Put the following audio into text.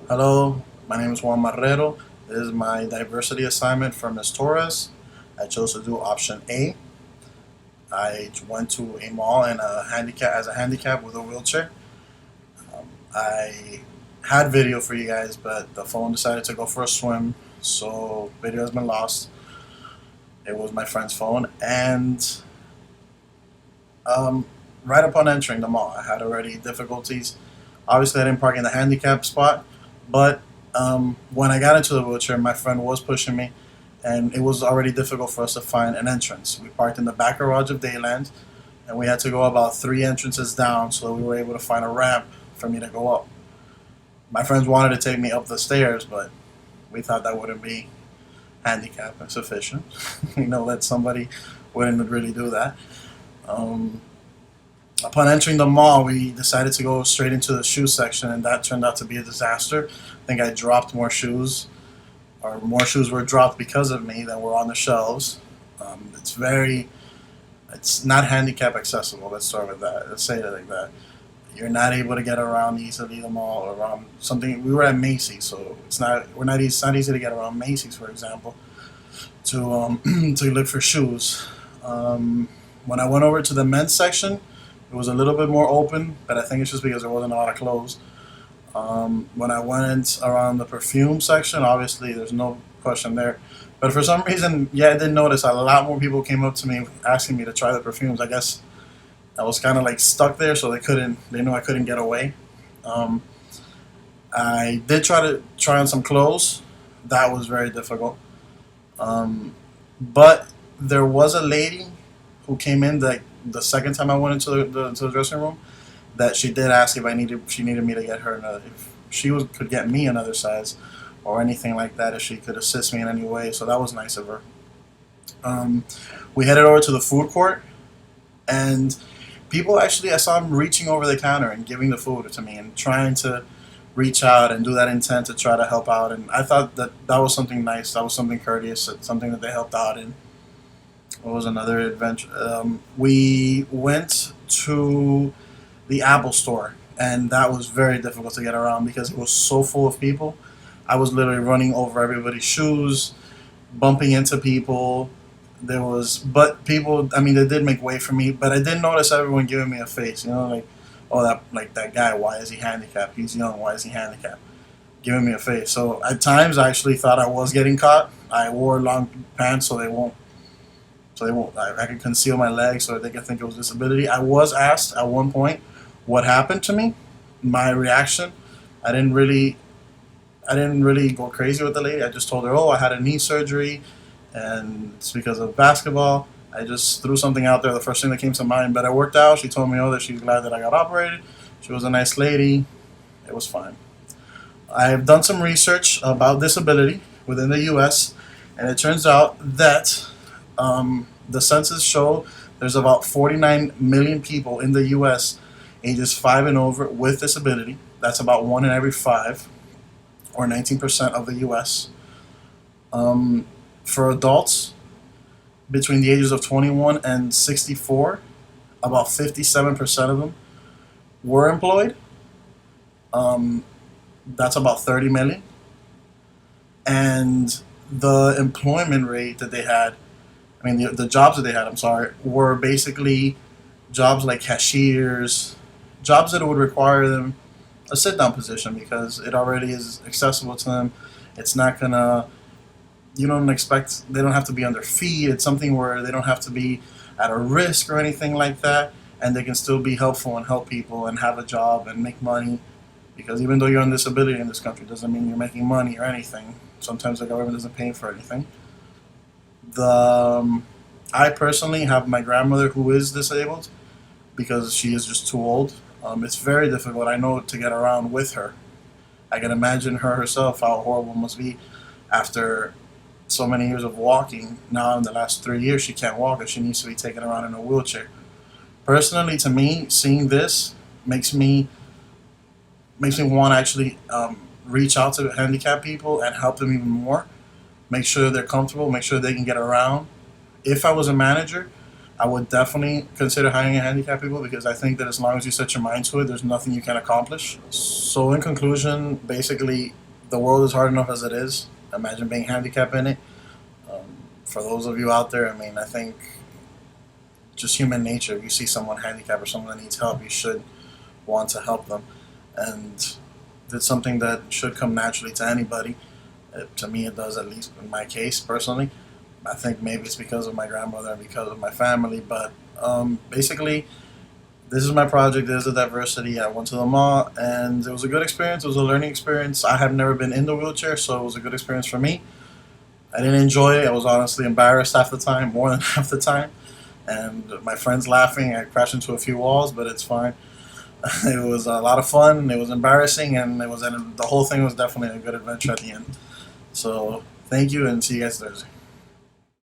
Hello, my name is Juan Marrero. This is my diversity assignment for Ms. Torres. I chose to do option A. I went to a mall and a handicap with a wheelchair. I had video for you guys, but the phone decided to go for a swim, so video has been lost. It was my friend's phone, and um, right upon entering the mall, I had already difficulties. Obviously, I didn't park in the handicap spot, but when I got into the wheelchair, my friend was pushing me, and it was already difficult for us to find an entrance. We parked in the back garage of Dayland, and we had to go about three entrances down so that we were able to find a ramp for me to go up. My friends wanted to take me up the stairs, but we thought that wouldn't be handicap sufficient. That somebody wouldn't really do that. Um, Upon entering the mall, we decided to go straight into the shoe section, and that turned out to be a disaster. I think I dropped more shoes, or more shoes were dropped because of me than were on the shelves. It's not handicap accessible. Let's start with that. Let's say it like that. You're not able to get around easily the mall or around something. We were at Macy's, so it's not easy to get around Macy's, for example, to to look for shoes. When I went over to the men's section, it was a little bit more open, but I think it's just because there wasn't a lot of clothes. When I went around the perfume section, obviously there's no question there. But for some reason, yeah, I did notice a lot more people came up to me asking me to try the perfumes. I guess I was kind of like stuck there, so they knew I couldn't get away. Um, I did try on some clothes. That was very difficult. Um, but there was a lady who came in the second time I went into the dressing room that she did ask if she needed me to get her another, if could get me another size or anything like that, if she could assist me in any way. So that was nice of her. Um, we headed over to the food court, and people actually, I saw them reaching over the counter and giving the food to me and trying to reach out and do that intent to try to help out. And I thought that was something nice. That was something courteous. Something that they helped out in. What was another adventure? We went to the Apple store, and that was very difficult to get around because it was so full of people. I was literally running over everybody's shoes, bumping into people. But people. I mean, they did make way for me, but I did notice everyone giving me a face. Like, oh, that guy. Why is he handicapped? He's young. Why is he handicapped? Giving me a face. So at times, I actually thought I was getting caught. I wore long pants so they won't. I can conceal my legs so they can think it was disability. I was asked at one point what happened to me, my reaction. I didn't really, I didn't really go crazy with the lady. I just told her, "Oh, I had a knee surgery, and it's because of basketball." I just threw something out there, the first thing that came to mind. But it worked out. She told me, "Oh, that she's glad that I got operated." She was a nice lady. It was fine. I've done some research about disability within the U.S., and it turns out that the census show there's about 49 million people in the U.S. ages 5 and over with disability. That's about one in every five, or 19% of the U.S. For adults between the ages of 21 and 64, about 57% of them were employed. Um, that's about 30 million. And the employment rate that they had, I mean, the jobs that they had, I'm sorry, were basically jobs like cashiers, jobs that would require them a sit down position because it already is accessible to them. It's not gonna, you don't expect, they don't have to be on their feet. It's something where they don't have to be at a risk or anything like that. And they can still be helpful and help people and have a job and make money. Because even though you're on disability in this country, doesn't mean you're making money or anything. Sometimes the government doesn't pay for anything. The I personally have my grandmother who is disabled because she is just too old. It's very difficult, I know, to get around with her. I can imagine her herself how horrible it must be after so many years of walking. Now in the last 3 years she can't walk and she needs to be taken around in a wheelchair. Personally, to me, seeing this makes me makes me want to actually reach out to handicapped people and help them even more. Make sure they're comfortable. Make sure they can get around. If I was a manager, I would definitely consider hiring a handicapped people because I think that as long as you set your mind to it, there's nothing you can accomplish. So, in conclusion, basically, the world is hard enough as it is. Imagine being handicapped in it. For those of you out there, I mean, I think just human nature. If you see someone handicapped or someone that needs help, you should want to help them. And it's something that should come naturally to anybody. To me, it does, at least in my case personally. I think maybe it's because of my grandmother and because of my family, but basically, this is my project. This is the diversity. I went to the mall, and it was a good experience. It was a learning experience. I have never been in the wheelchair, so it was a good experience for me. I didn't enjoy it. I was honestly embarrassed half the time, more than half the time, and my friends laughing. I crashed into a few walls, but it's fine. It was a lot of fun. It was embarrassing, and the whole thing was definitely a good adventure at the end. So thank you, and see you guys Thursday.